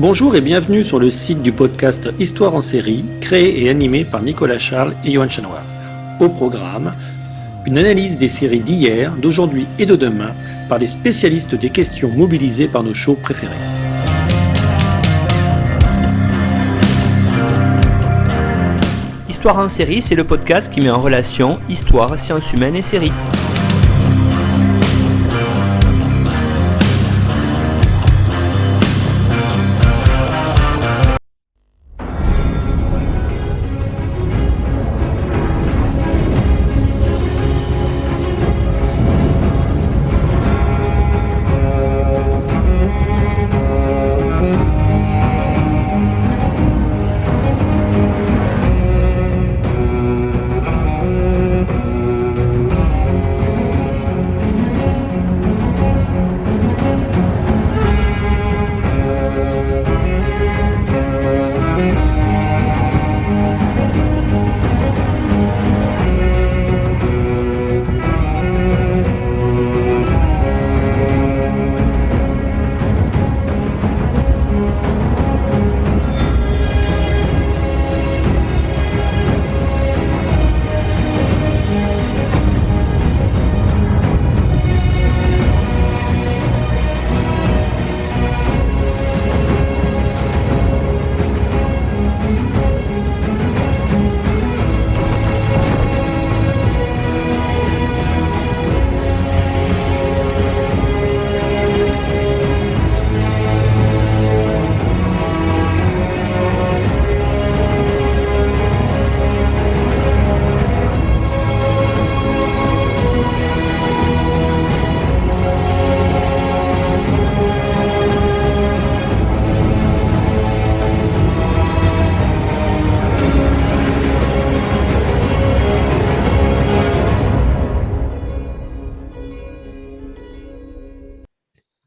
Bonjour et bienvenue sur le site du podcast Histoire en série, créé et animé par Nicolas Charles et Johan Chanoir. Au programme, une analyse des séries d'hier, d'aujourd'hui et de demain par les spécialistes des questions mobilisées par nos shows préférés. Histoire en série, c'est le podcast qui met en relation histoire, sciences humaines et séries.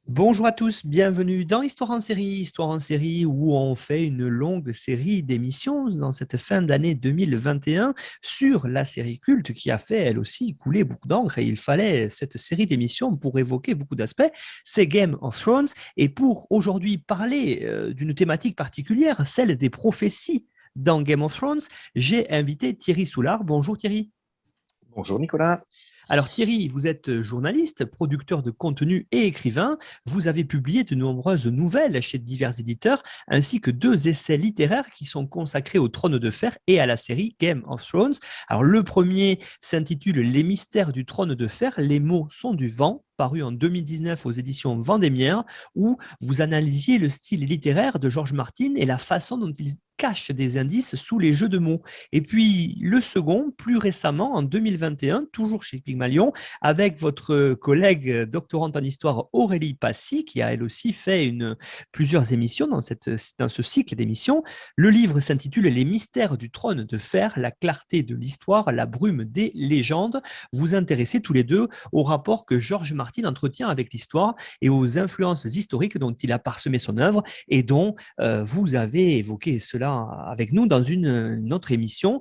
Bonjour à tous, bienvenue dans Histoire en série où on fait une longue série d'émissions dans cette fin d'année 2021 sur la série culte qui a fait elle aussi couler beaucoup d'encre et il fallait cette série d'émissions pour évoquer beaucoup d'aspects, c'est Game of Thrones et pour aujourd'hui parler d'une thématique particulière, celle des prophéties dans Game of Thrones, j'ai invité Thierry Soulard. Bonjour Thierry. Bonjour Nicolas. Alors Thierry, vous êtes journaliste, producteur de contenu et écrivain. Vous avez publié de nombreuses nouvelles chez divers éditeurs, ainsi que 2 essais littéraires qui sont consacrés au Trône de Fer et à la série Game of Thrones. Alors le premier s'intitule Les mystères du Trône de Fer, les mots sont du vent, paru en 2019 aux éditions Vendémiaire, où vous analysiez le style littéraire de George Martin et la façon dont il cache des indices sous les jeux de mots. Et puis le second, plus récemment, en 2021, toujours chez Pygmalion, avec votre collègue doctorante en histoire Aurélie Passy, qui a elle aussi fait plusieurs émissions dans ce cycle d'émissions. Le livre s'intitule Les mystères du trône de fer, la clarté de l'histoire, la brume des légendes. Vous intéressez tous les deux au rapport que George Martin entretient avec l'histoire et aux influences historiques dont il a parsemé son œuvre et dont vous avez évoqué cela avec nous dans une autre émission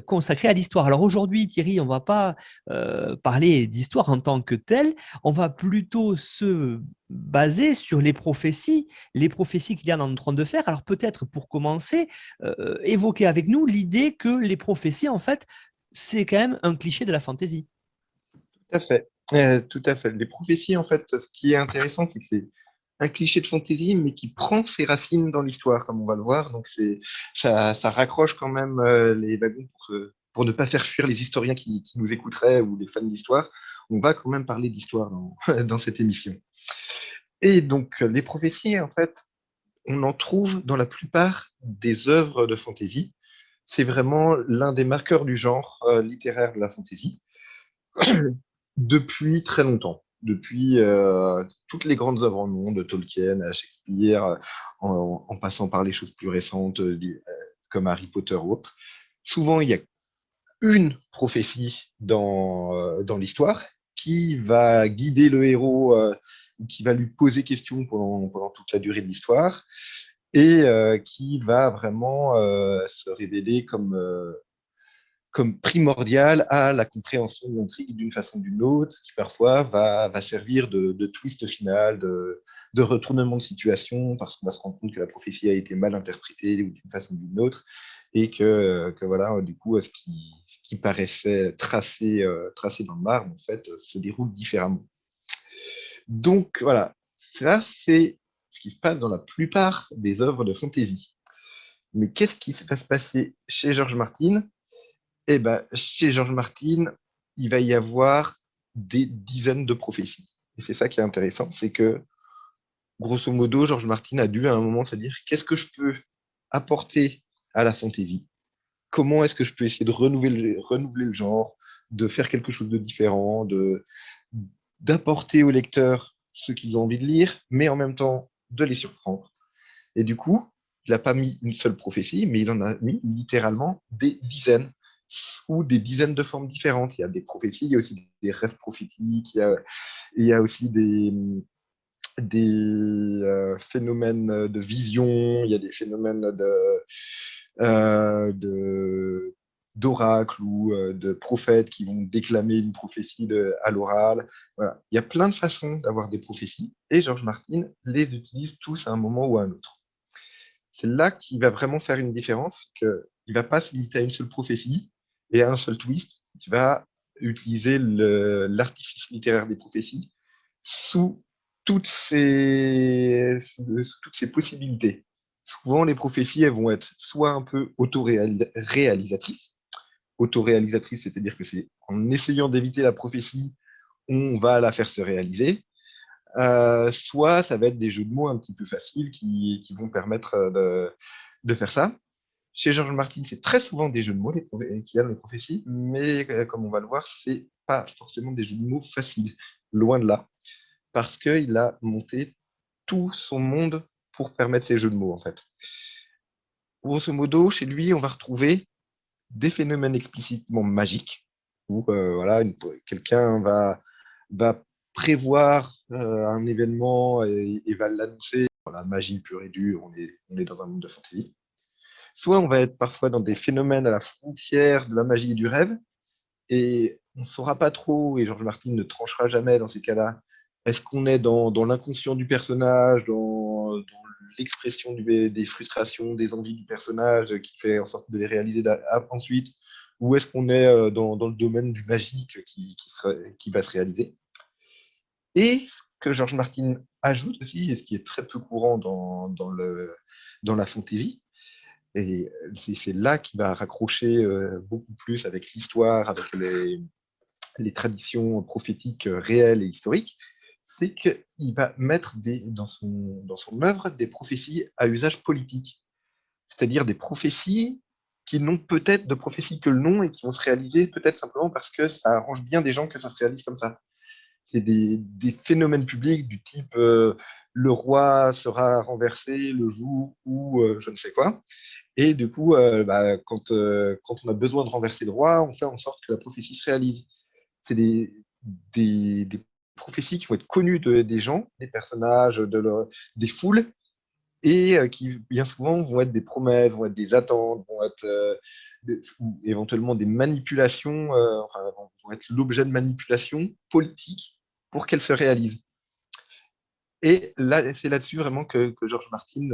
consacrée à l'histoire. Alors aujourd'hui, Thierry, on ne va pas parler d'histoire en tant que telle, on va plutôt se baser sur les prophéties qu'il y a dans le Trône de Fer. Alors peut-être pour commencer, évoquer avec nous l'idée que les prophéties, en fait, c'est quand même un cliché de la fantaisie. Tout à fait. Tout à fait. Les prophéties, en fait, ce qui est intéressant, c'est que c'est un cliché de fantaisie, mais qui prend ses racines dans l'histoire, comme on va le voir. Donc ça raccroche quand même les wagons pour ne pas faire fuir les historiens qui nous écouteraient ou les fans d'histoire. On va quand même parler d'histoire dans cette émission. Et donc, les prophéties, en fait, on en trouve dans la plupart des œuvres de fantaisie. C'est vraiment l'un des marqueurs du genre littéraire de la fantaisie. Depuis très longtemps, depuis toutes les grandes œuvres en monde, de Tolkien à Shakespeare, en passant par les choses plus récentes comme Harry Potter ou autres. Souvent, il y a une prophétie dans l'histoire qui va guider le héros, qui va lui poser question pendant toute la durée de l'histoire et qui va vraiment se révéler comme comme primordial à la compréhension de l'intrigue d'une façon ou d'une autre, qui parfois va servir de twist final, de retournement de situation, parce qu'on va se rendre compte que la prophétie a été mal interprétée d'une façon ou d'une autre, et que voilà, du coup, ce qui paraissait tracé dans le marbre, en fait, se déroule différemment. Donc voilà, ça c'est ce qui se passe dans la plupart des œuvres de fantasy. Mais qu'est-ce qui va se passer chez George Martin? Eh ben, chez George Martin, il va y avoir des dizaines de prophéties. Et c'est ça qui est intéressant, c'est que, grosso modo, George Martin a dû à un moment se dire, qu'est-ce que je peux apporter à la fantasy? Comment est-ce que je peux essayer de renouveler le genre, de faire quelque chose de différent, d'apporter aux lecteurs ce qu'ils ont envie de lire, mais en même temps de les surprendre. Et du coup, il n'a pas mis une seule prophétie, mais il en a mis littéralement des dizaines, ou des dizaines de formes différentes. Il y a des prophéties, il y a aussi des rêves prophétiques, il y a aussi des phénomènes de vision, il y a des phénomènes de d'oracles ou de prophètes qui vont déclamer une prophétie à l'oral. Voilà. Il y a plein de façons d'avoir des prophéties et George Martin les utilise tous à un moment ou à un autre. C'est là qu'il va vraiment faire une différence, qu'il ne va pas se limiter à une seule prophétie et à un seul twist. Il va utiliser l'artifice littéraire des prophéties sous toutes ces possibilités. Souvent, les prophéties, elles vont être soit un peu autoréalisatrices. Autoréalisatrices, c'est-à-dire que c'est en essayant d'éviter la prophétie, on va la faire se réaliser. Soit ça va être des jeux de mots un petit peu faciles qui vont permettre de faire ça. Chez George Martin, c'est très souvent des jeux de mots qui aiment les prophéties, mais comme on va le voir, c'est pas forcément des jeux de mots faciles, loin de là, parce qu'il a monté tout son monde pour permettre ces jeux de mots, en fait. Grosso modo, chez lui, on va retrouver des phénomènes explicitement magiques, où voilà, quelqu'un va prévoir un événement et va l'annoncer. Voilà, magie pure et dure, on est dans un monde de fantasy. Soit on va être parfois dans des phénomènes à la frontière de la magie et du rêve, et on ne saura pas trop, et George Martin ne tranchera jamais dans ces cas-là. Est-ce qu'on est dans l'inconscient du personnage, dans l'expression des frustrations, des envies du personnage qui fait en sorte de les réaliser ensuite, ou est-ce qu'on est dans le domaine du magique qui va se réaliser? Et ce que George Martin ajoute aussi, et ce qui est très peu courant dans la fantasy, et c'est là qu'il va raccrocher beaucoup plus avec l'histoire, avec les traditions prophétiques réelles et historiques, c'est qu'il va mettre dans son œuvre des prophéties à usage politique, c'est-à-dire des prophéties qui n'ont peut-être de prophétie que le nom et qui vont se réaliser peut-être simplement parce que ça arrange bien des gens que ça se réalise comme ça. C'est des phénomènes publics du type le roi sera renversé le jour où je ne sais quoi. Et du coup, quand on a besoin de renverser le roi, on fait en sorte que la prophétie se réalise. C'est des prophéties qui vont être connues des gens, des personnages, des foules, et qui bien souvent vont être des promesses, vont être des attentes, vont être ou éventuellement des manipulations, enfin, vont être l'objet de manipulations politiques pour qu'elles se réalisent. Et là, c'est là-dessus vraiment que George Martin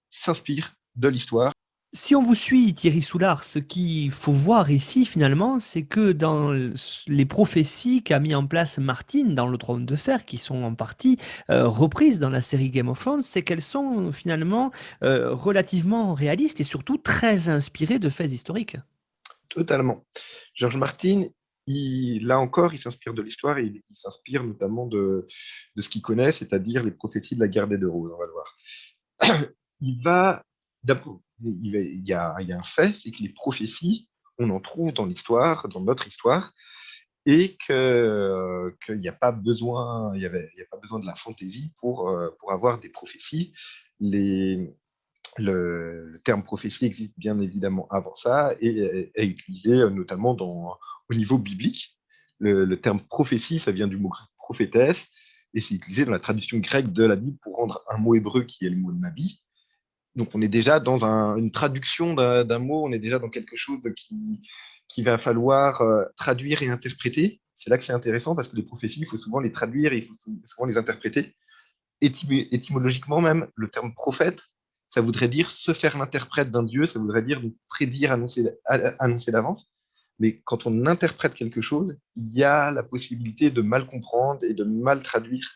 s'inspire de l'histoire. Si on vous suit, Thierry Soulard, ce qu'il faut voir ici, finalement, c'est que dans les prophéties qu'a mis en place Martin dans le Trône de Fer, qui sont en partie reprises dans la série Game of Thrones, c'est qu'elles sont finalement relativement réalistes et surtout très inspirées de faits historiques. Totalement. George Martin, là encore, il s'inspire de l'histoire et il s'inspire notamment de ce qu'il connaît, c'est-à-dire les prophéties de la guerre des 2 roses, on va le voir. Il va, il y a un fait, c'est que les prophéties, on en trouve dans l'histoire, dans notre histoire, et qu'il n'y a pas besoin, il y a pas besoin de la fantaisie pour avoir des prophéties. Le terme prophétie existe bien évidemment avant ça et est utilisé notamment au niveau biblique. Le terme prophétie, ça vient du mot grec prophétesse, et c'est utilisé dans la traduction grecque de la Bible pour rendre un mot hébreu qui est le mot nabi, Donc, on est déjà dans une traduction d'un mot, on est déjà dans quelque chose qui va falloir traduire et interpréter. C'est là que c'est intéressant parce que les prophéties, il faut souvent les traduire, il faut souvent les interpréter. Étymologiquement même, le terme prophète, ça voudrait dire se faire l'interprète d'un dieu, ça voudrait dire prédire, annoncer d'avance. Mais quand on interprète quelque chose, il y a la possibilité de mal comprendre et de mal traduire.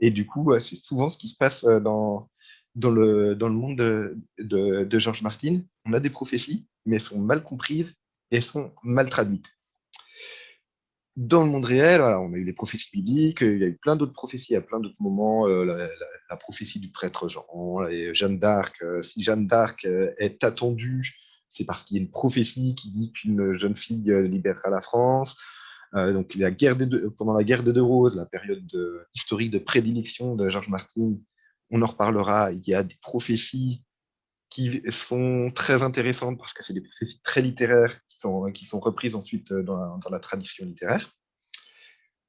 Et du coup, c'est souvent ce qui se passe dans le monde de George Martin. On a des prophéties, mais elles sont mal comprises et elles sont mal traduites. Dans le monde réel, voilà, on a eu les prophéties bibliques, il y a eu plein d'autres prophéties à plein d'autres moments, la prophétie du prêtre Jean, et Jeanne d'Arc. Si Jeanne d'Arc est attendue, c'est parce qu'il y a une prophétie qui dit qu'une jeune fille libérera la France. Donc, pendant la guerre des Deux Roses, la période historique de prédilection de George Martin, on en reparlera. Il y a des prophéties qui sont très intéressantes parce que c'est des prophéties très littéraires qui sont reprises ensuite dans la tradition littéraire.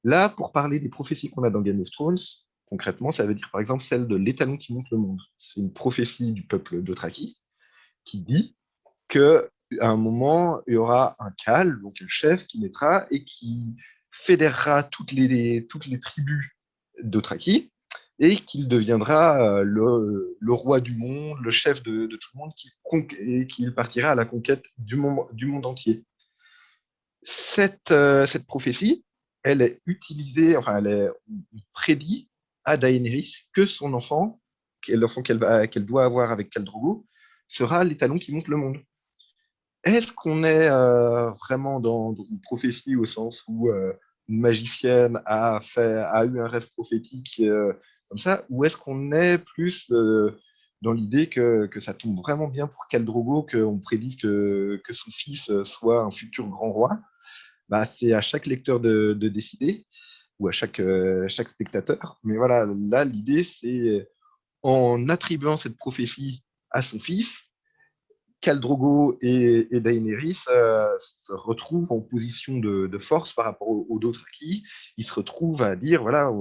Là, pour parler des prophéties qu'on a dans Game of Thrones, concrètement, ça veut dire par exemple celle de l'étalon qui monte le monde. C'est une prophétie du peuple Dothraki qui dit qu'à un moment, il y aura un Khal, donc un chef qui naîtra et qui fédérera toutes les tribus Dothraki et qu'il deviendra le roi du monde, le chef de tout le monde, et qu'il partira à la conquête du monde entier. Cette prophétie, elle est utilisée, enfin, elle prédit à Daenerys que son enfant, l'enfant qu'elle doit avoir avec Khal Drogo, sera l'étalon qui monte le monde. Est-ce qu'on est vraiment dans une prophétie au sens où une magicienne a eu un rêve prophétique comme ça, ou est-ce qu'on est plus dans l'idée que ça tombe vraiment bien pour Khal Drogo, qu'on prédise que son fils soit un futur grand roi? Bah, c'est à chaque lecteur de décider, ou à chaque spectateur. Mais voilà, là, l'idée, c'est en attribuant cette prophétie à son fils, Khal Drogo et Daenerys se retrouvent en position de force par rapport aux Dothraki. Ils se retrouvent à dire, voilà,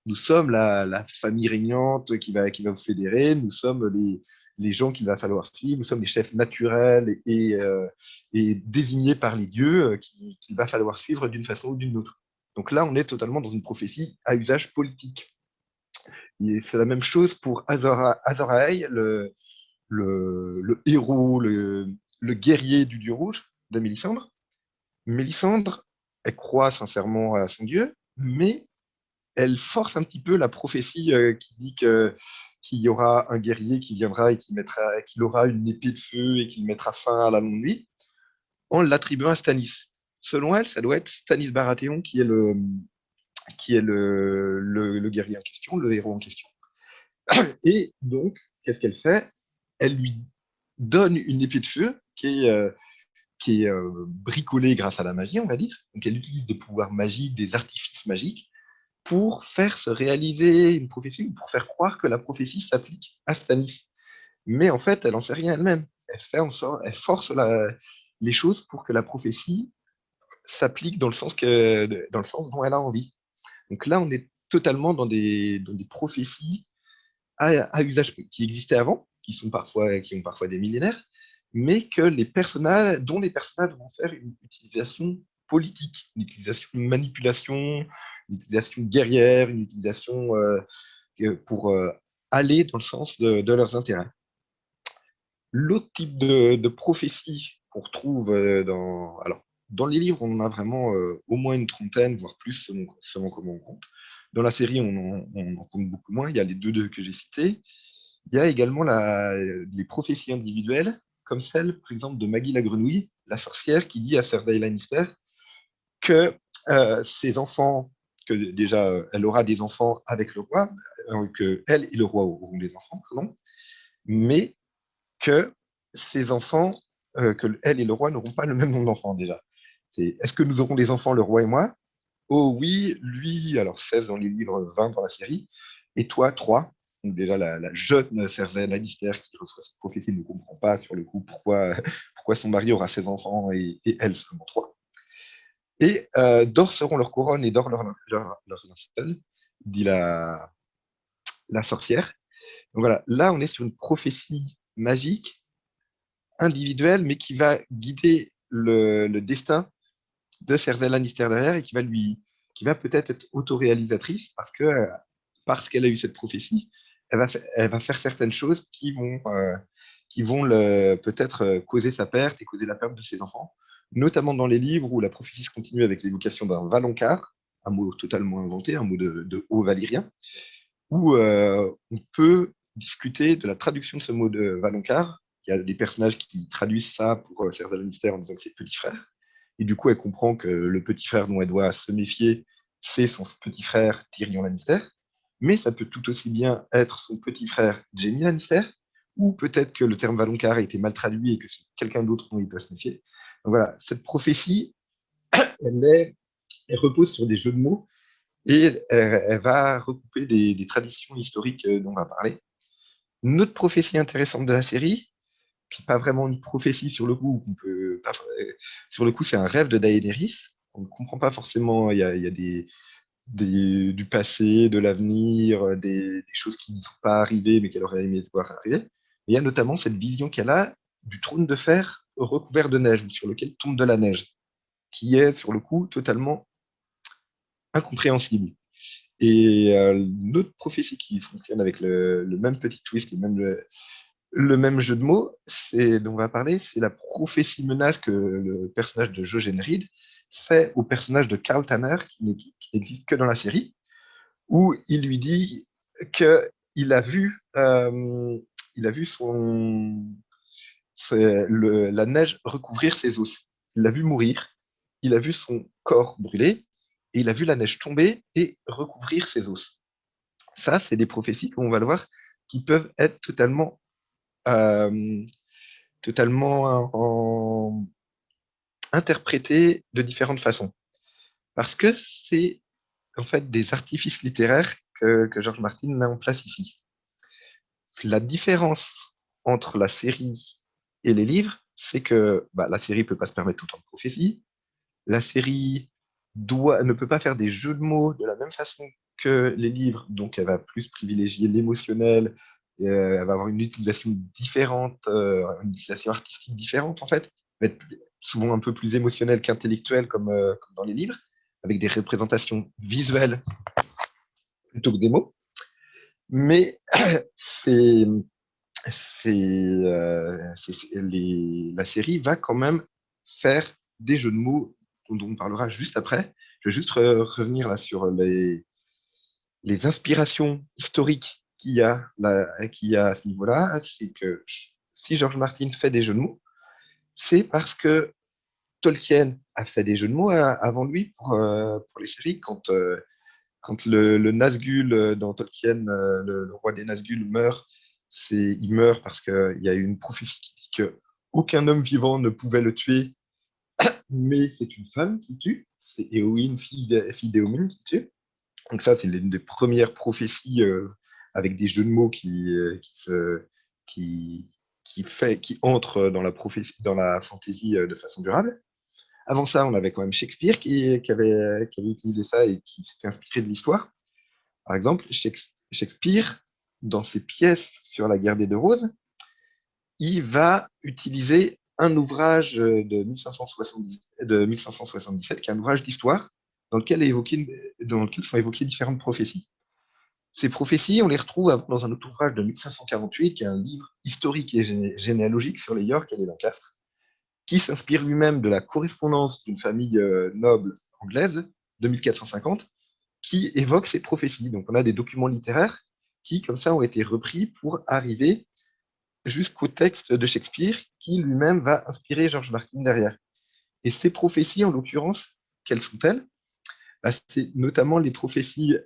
nous sommes la famille régnante qui va vous fédérer, nous sommes les gens qu'il va falloir suivre, nous sommes les chefs naturels et désignés par les dieux qu'il va falloir suivre d'une façon ou d'une autre. Donc là, on est totalement dans une prophétie à usage politique. Et c'est la même chose pour Azor Ahai, le héros, le guerrier du dieu rouge de Mélisandre. Mélisandre, elle croit sincèrement à son dieu, mais elle force un petit peu la prophétie qui dit qu'il y aura un guerrier qui viendra et qu'il aura une épée de feu et qu'il mettra fin à la longue nuit, en l'attribuant à Stannis. Selon elle, ça doit être Stannis Baratheon qui est le guerrier en question, le héros en question. Et donc, qu'est-ce qu'elle fait? Elle lui donne une épée de feu qui est bricolée grâce à la magie, on va dire. Donc, elle utilise des pouvoirs magiques, des artifices magiques pour faire se réaliser une prophétie, ou pour faire croire que la prophétie s'applique à Stannis. Mais en fait, elle n'en sait rien elle-même. Elle force les choses pour que la prophétie s'applique dans le sens dont elle a envie. Donc là, on est totalement dans des prophéties à usage qui existaient avant, qui ont parfois des millénaires, mais dont les personnages vont faire une utilisation politique, une utilisation de manipulation, une utilisation guerrière, une utilisation pour aller dans le sens de leurs intérêts. L'autre type de prophétie qu'on retrouve dans les livres, on en a vraiment au moins une trentaine, voire plus, selon comment on compte. Dans la série, on en compte beaucoup moins. Il y a les deux que j'ai cités. Il y a également les prophéties individuelles, comme celle, par exemple, de Maggie la Grenouille, la sorcière, qui dit à Cersei Lannister que ses enfants, que déjà, elle aura des enfants avec le roi, que elle et le roi auront des enfants, pardon, mais que ces enfants, que elle et le roi n'auront pas le même nombre d'enfants déjà. Est-ce que nous aurons des enfants, le roi et moi? Oh oui, lui, alors 16 dans les livres, 20 dans la série, et toi, 3. Donc déjà, la jeune Cersei Lannister qui reçoit cette prophétie ne comprend pas sur le coup pourquoi son mari aura 16 enfants et elle seulement 3. Et d'or seront leurs couronnes et d'or leur linceul, dit la sorcière. Donc voilà, là, on est sur une prophétie magique, individuel, mais qui va guider le destin de Cersei Lannister derrière et qui va peut-être être autoréalisatrice parce qu'elle a eu cette prophétie, elle va faire certaines choses qui vont peut-être causer sa perte et causer la perte de ses enfants, notamment dans les livres où la prophétie se continue avec l'évocation d'un Valonqar, un mot totalement inventé, un mot de haut valyrien, où on peut discuter de la traduction de ce mot de Valonqar. Il y a des personnages qui traduisent ça pour Cersei Lannister en disant que c'est petit frère. Et du coup, elle comprend que le petit frère dont elle doit se méfier, c'est son petit frère Tyrion Lannister. Mais ça peut tout aussi bien être son petit frère Jaime Lannister, ou peut-être que le terme Valonqar a été mal traduit et que c'est quelqu'un d'autre dont il doit se méfier. Donc voilà, cette prophétie, elle repose sur des jeux de mots et elle va recouper des traditions historiques dont on va parler. Une autre prophétie intéressante de la série, qui n'est pas vraiment une prophétie sur le coup, sur le coup c'est un rêve de Daenerys. On ne comprend pas forcément, il y a du passé, de l'avenir, des choses qui ne sont pas arrivées mais qu'elle aurait aimé se voir arriver. Et il y a notamment cette vision qu'elle a du trône de fer recouvert de neige, sur lequel tombe de la neige, qui est sur le coup totalement incompréhensible. Et une autre prophétie qui fonctionne avec le même petit twist, le même jeu de mots, dont on va parler, c'est la prophétie menace que le personnage de Jojen Reed fait au personnage de Carl Tanner, qui n'existe que dans la série, où il lui dit qu'il il a vu la neige recouvrir ses os. Il l'a vu mourir, il a vu son corps brûler, et il a vu la neige tomber et recouvrir ses os. Ça, c'est des prophéties, comme on va le voir, qui peuvent être euh, totalement interprétées de différentes façons. Parce que c'est en fait des artifices littéraires que George Martin met en place ici. La différence entre la série et les livres, c'est que la série ne peut pas se permettre tout en prophétie. La série ne peut pas faire des jeux de mots de la même façon que les livres, donc elle va plus privilégier l'émotionnel, elle va avoir une utilisation différente, une utilisation artistique différente en fait, elle va être souvent un peu plus émotionnelle qu'intellectuelle comme dans les livres, avec des représentations visuelles plutôt que des mots. Mais c'est, la série va quand même faire des jeux de mots dont on parlera juste après. Je vais juste revenir là sur les inspirations historiques qu'il y a à ce niveau-là. C'est que si George Martin fait des jeux de mots, c'est parce que Tolkien a fait des jeux de mots avant lui pour les séries. Quand le Nazgûl dans Tolkien, le roi des Nazgûl meurt, il meurt parce qu'il y a une prophétie qui dit que aucun homme vivant ne pouvait le tuer, mais c'est une femme qui tue. C'est Éowyn, fille d'Éomer, qui tue. Donc ça, c'est l'une des premières prophéties avec des jeux de mots qui, qui entrent dans la prophétie, dans la fantaisie de façon durable. Avant ça, on avait quand même Shakespeare qui avait utilisé ça et qui s'était inspiré de l'histoire. Par exemple, Shakespeare, dans ses pièces sur la guerre des Deux Roses, il va utiliser un ouvrage de 1577, qui est un ouvrage d'histoire, dans lequel sont évoquées différentes prophéties. Ces prophéties, on les retrouve dans un autre ouvrage de 1548, qui est un livre historique et généalogique sur les York et les Lancastre, qui s'inspire lui-même de la correspondance d'une famille noble anglaise de 1450, qui évoque ces prophéties. Donc on a des documents littéraires qui, comme ça, ont été repris pour arriver jusqu'au texte de Shakespeare, qui lui-même va inspirer George Martin derrière. Et ces prophéties, en l'occurrence, quelles sont-elles? C'est notamment les prophéties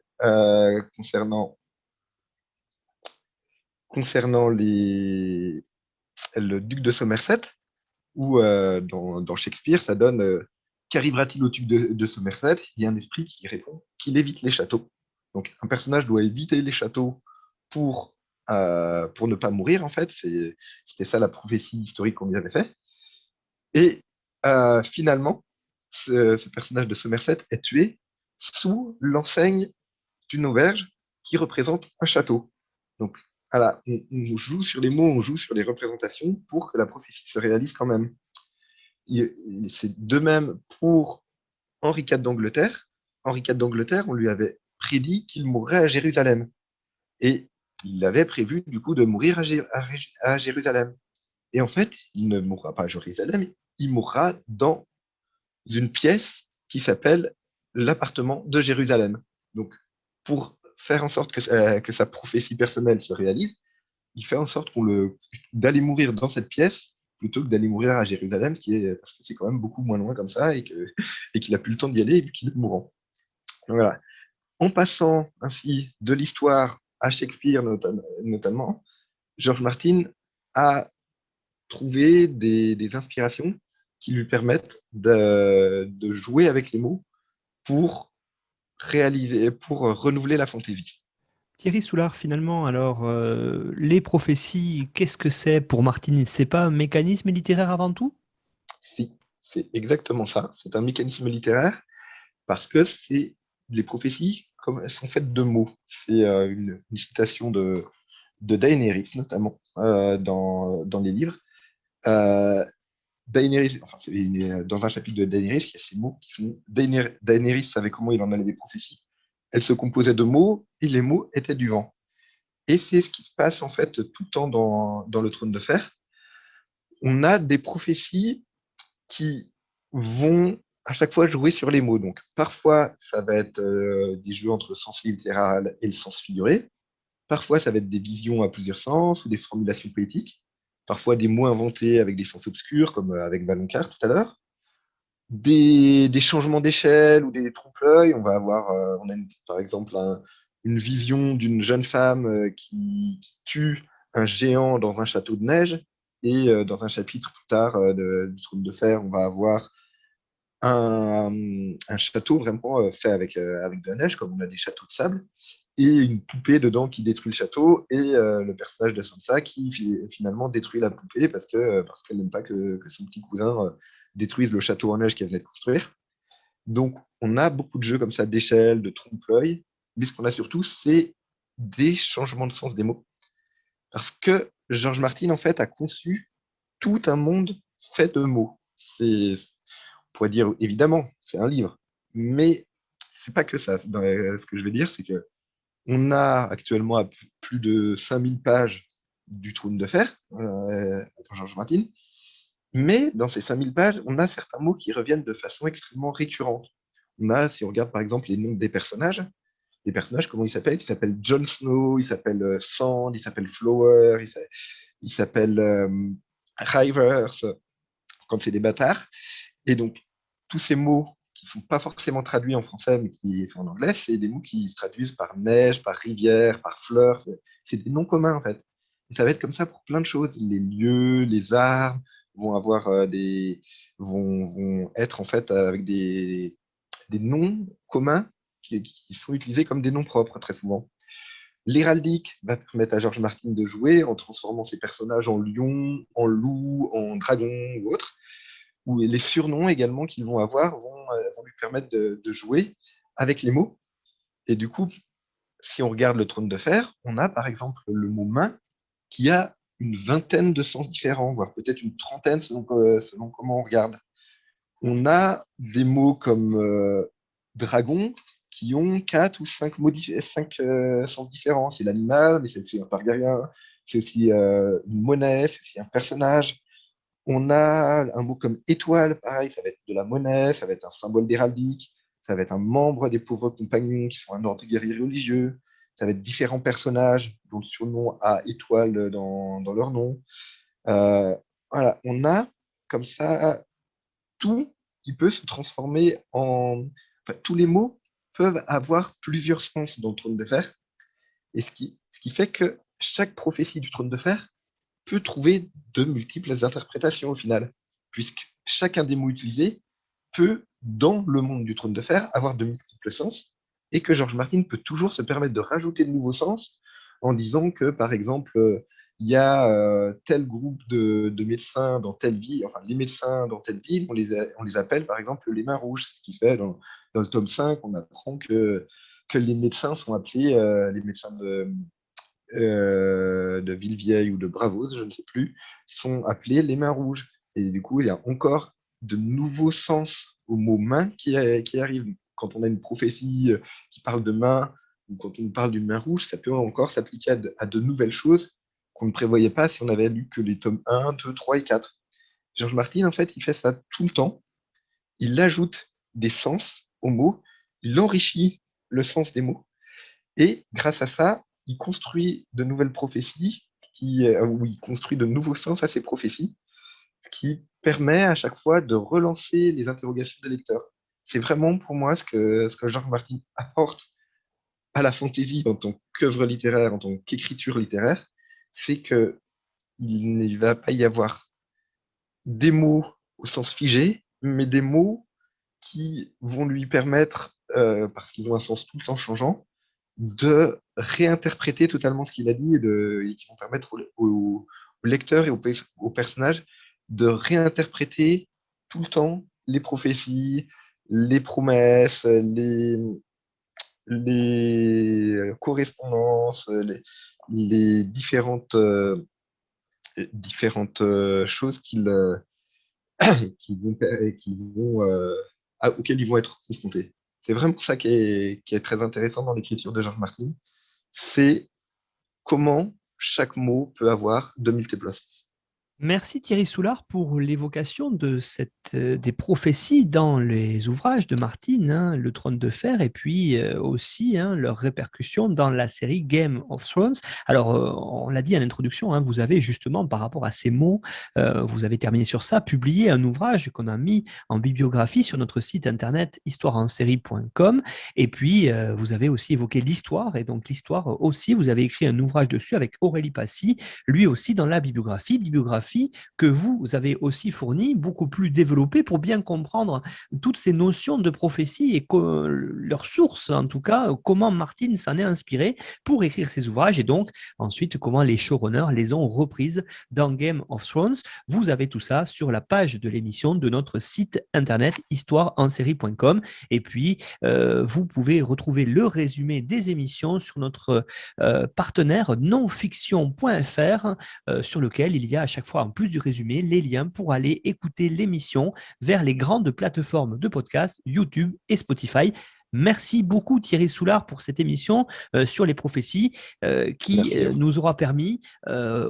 concernant le duc de Somerset, où dans Shakespeare, ça donne qu'arrivera-t-il au duc de Somerset? Il y a un esprit qui répond qu'il évite les châteaux. Donc un personnage doit éviter les châteaux pour ne pas mourir, en fait. C'était ça la prophétie historique qu'on lui avait fait. Et finalement, ce personnage de Somerset est tué sous l'enseigne d'une auberge qui représente un château. Donc voilà, on joue sur les mots, on joue sur les représentations pour que la prophétie se réalise quand même. C'est de même pour Henri IV d'Angleterre. Henri IV d'Angleterre, on lui avait prédit qu'il mourrait à Jérusalem. Et il avait prévu, du coup, de mourir à Jérusalem. Et en fait, il ne mourra pas à Jérusalem, il mourra dans une pièce qui s'appelle l'appartement de Jérusalem. Donc, pour faire en sorte que sa prophétie personnelle se réalise, il fait en sorte d'aller mourir dans cette pièce plutôt que d'aller mourir à Jérusalem, parce que c'est quand même beaucoup moins loin comme ça et qu'il a plus le temps d'y aller et qu'il est mourant. Donc, voilà. En passant ainsi de l'histoire à Shakespeare notamment, George Martin a trouvé des inspirations qui lui permettent de jouer avec les mots pour pour renouveler la fantaisie. Thierry Soulard, finalement, alors, les prophéties, qu'est-ce que c'est pour Martine? C'est pas un mécanisme littéraire avant tout? Si, c'est exactement ça. C'est un mécanisme littéraire parce que les prophéties, comme elles sont faites de mots. C'est une citation de Daenerys, notamment, dans les livres. Euh, Daenerys, enfin, dans un chapitre de Daenerys, il y a ces mots qui sont. Daenerys savait comment il en allait des prophéties. Elle se composait de mots et les mots étaient du vent. Et c'est ce qui se passe en fait tout le temps dans le trône de fer. On a des prophéties qui vont à chaque fois jouer sur les mots. Donc parfois, ça va être des jeux entre le sens littéral et le sens figuré. Parfois, ça va être des visions à plusieurs sens ou des formulations poétiques. Parfois, des mots inventés avec des sens obscurs, comme avec Valonqar tout à l'heure. Des changements d'échelle ou des trompe-l'œil. On a par exemple une vision d'une jeune femme qui tue un géant dans un château de neige. Et dans un chapitre plus tard du Trône de Fer, on va avoir un château vraiment fait avec de la neige, comme on a des châteaux de sable, et une poupée dedans qui détruit le château, et le personnage de Sansa qui finalement détruit la poupée parce qu'elle n'aime pas que son petit cousin détruise le château en neige qu'elle venait de construire. Donc on a beaucoup de jeux comme ça d'échelle, de trompe-l'œil, mais ce qu'on a surtout, c'est des changements de sens des mots. Parce que George Martin, en fait, a conçu tout un monde fait de mots. On pourrait dire, évidemment, c'est un livre, mais c'est pas que ça. Ce que je veux dire, c'est que on a actuellement plus de 5000 pages du Trône de Fer, par George Martin, mais dans ces 5000 pages, on a certains mots qui reviennent de façon extrêmement récurrente. Si on regarde par exemple les noms des personnages, comment ils s'appellent? Ils s'appellent Jon Snow, ils s'appellent Sand, ils s'appellent Flower, ils s'appellent Rivers, quand c'est des bâtards. Et donc, tous ces mots qui ne sont pas forcément traduits en français, mais qui sont en anglais, c'est des mots qui se traduisent par neige, par rivière, par fleur. C'est des noms communs, en fait. Et ça va être comme ça pour plein de choses. Les lieux, les arbres vont avoir vont être en fait avec des noms communs qui sont utilisés comme des noms propres très souvent. L'héraldique va permettre à George Martin de jouer en transformant ses personnages en lion, en loup, en dragon ou autre. Ou les surnoms également qu'ils vont avoir vont lui permettre de jouer avec les mots. Et du coup, si on regarde le trône de fer, on a par exemple le mot main qui a une vingtaine de sens différents, voire peut-être une trentaine selon comment on regarde. On a des mots comme dragon qui ont quatre ou cinq, sens différents. C'est l'animal, mais c'est aussi un Targaryen, c'est aussi une monnaie, c'est aussi un personnage. On a un mot comme étoile, pareil, ça va être de la monnaie, ça va être un symbole d'héraldique, ça va être un membre des pauvres compagnons qui sont un ordre de guerriers religieux, ça va être différents personnages dont le surnom a étoile dans leur nom. Euh, voilà, on a comme ça tout qui peut se transformer en. Enfin, tous les mots peuvent avoir plusieurs sens dans le trône de fer, et ce qui fait que chaque prophétie du trône de fer peut trouver de multiples interprétations au final, puisque chacun des mots utilisés peut, dans le monde du trône de fer, avoir de multiples sens, et que George Martin peut toujours se permettre de rajouter de nouveaux sens en disant que, par exemple, il y a tel groupe de médecins dans telle ville, enfin les médecins dans telle ville, on les appelle par exemple les mains rouges, ce qui fait dans le tome 5, on apprend que les médecins sont appelés les médecins de Villevieille ou de Bravos, je ne sais plus, sont appelés les mains rouges. Et du coup, il y a encore de nouveaux sens au mot main qui arrivent. Quand on a une prophétie qui parle de main, ou quand on parle d'une main rouge, ça peut encore s'appliquer à de nouvelles choses qu'on ne prévoyait pas si on avait lu que les tomes 1, 2, 3 et 4. George Martin, en fait, il fait ça tout le temps. Il ajoute des sens aux mots, il enrichit le sens des mots, et grâce à ça, il construit de nouvelles prophéties, où il construit de nouveaux sens à ces prophéties, ce qui permet à chaque fois de relancer les interrogations des lecteurs. C'est vraiment pour moi ce que George Martin apporte à la fantaisie en tant qu'œuvre littéraire, en tant qu'écriture littéraire, c'est qu'il ne va pas y avoir des mots au sens figé, mais des mots qui vont lui permettre, parce qu'ils ont un sens tout le temps changeant, de réinterpréter totalement ce qu'il a dit et qui vont permettre au lecteur et au personnage de réinterpréter tout le temps les prophéties, les promesses, les correspondances, les différentes choses auxquelles ils vont être confrontés. C'est vraiment ça qui est très intéressant dans l'écriture de George Martin, c'est comment chaque mot peut avoir de multiples sens. Merci Thierry Soulard pour l'évocation des prophéties dans les ouvrages de Martin, hein, Le Trône de Fer, et puis aussi leurs répercussions dans la série Game of Thrones. Alors, on l'a dit en introduction, hein, vous avez justement, par rapport à ces mots, vous avez terminé sur ça, publié un ouvrage qu'on a mis en bibliographie sur notre site internet histoireensérie.com, et puis vous avez aussi évoqué l'histoire, et donc l'histoire aussi, vous avez écrit un ouvrage dessus avec Aurélie Passy, lui aussi dans la bibliographie que vous avez aussi fourni, beaucoup plus développée pour bien comprendre toutes ces notions de prophétie et leurs sources, en tout cas, comment Martin s'en est inspiré pour écrire ses ouvrages et donc ensuite comment les showrunners les ont reprises dans Game of Thrones. Vous avez tout ça sur la page de l'émission de notre site internet histoireensérie.com et puis vous pouvez retrouver le résumé des émissions sur notre partenaire nonfiction.fr sur lequel il y a à chaque fois, en plus du résumé, les liens pour aller écouter l'émission vers les grandes plateformes de podcast, YouTube et Spotify. Merci beaucoup Thierry Soulard pour cette émission sur les prophéties qui nous aura permis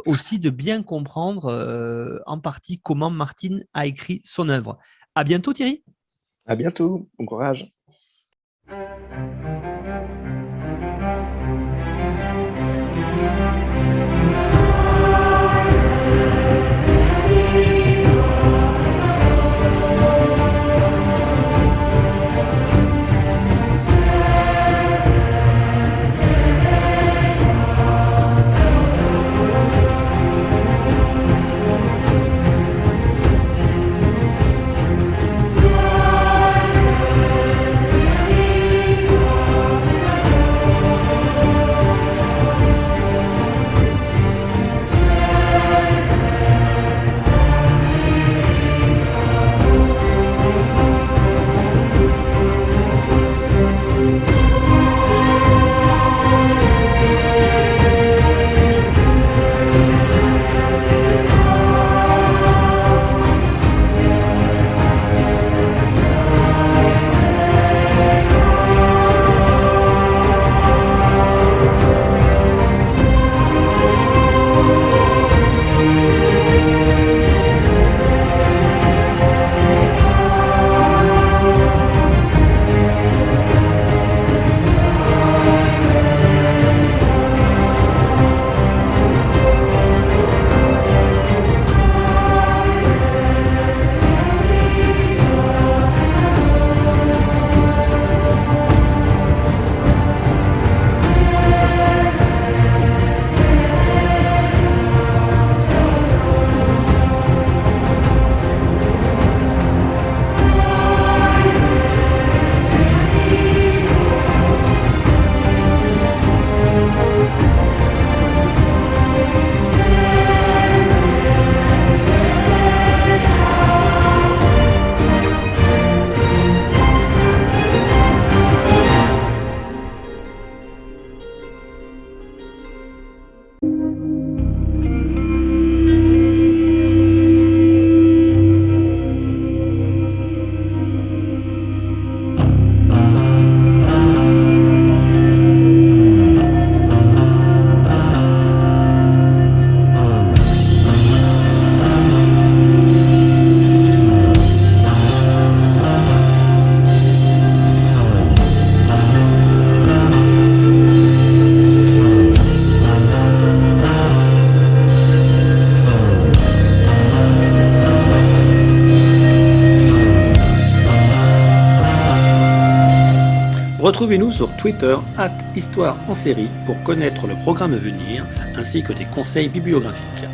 aussi de bien comprendre en partie comment Martin a écrit son œuvre. À bientôt Thierry. À bientôt, bon courage. Retrouvez-nous sur Twitter @Histoire en série pour connaître le programme à venir ainsi que des conseils bibliographiques.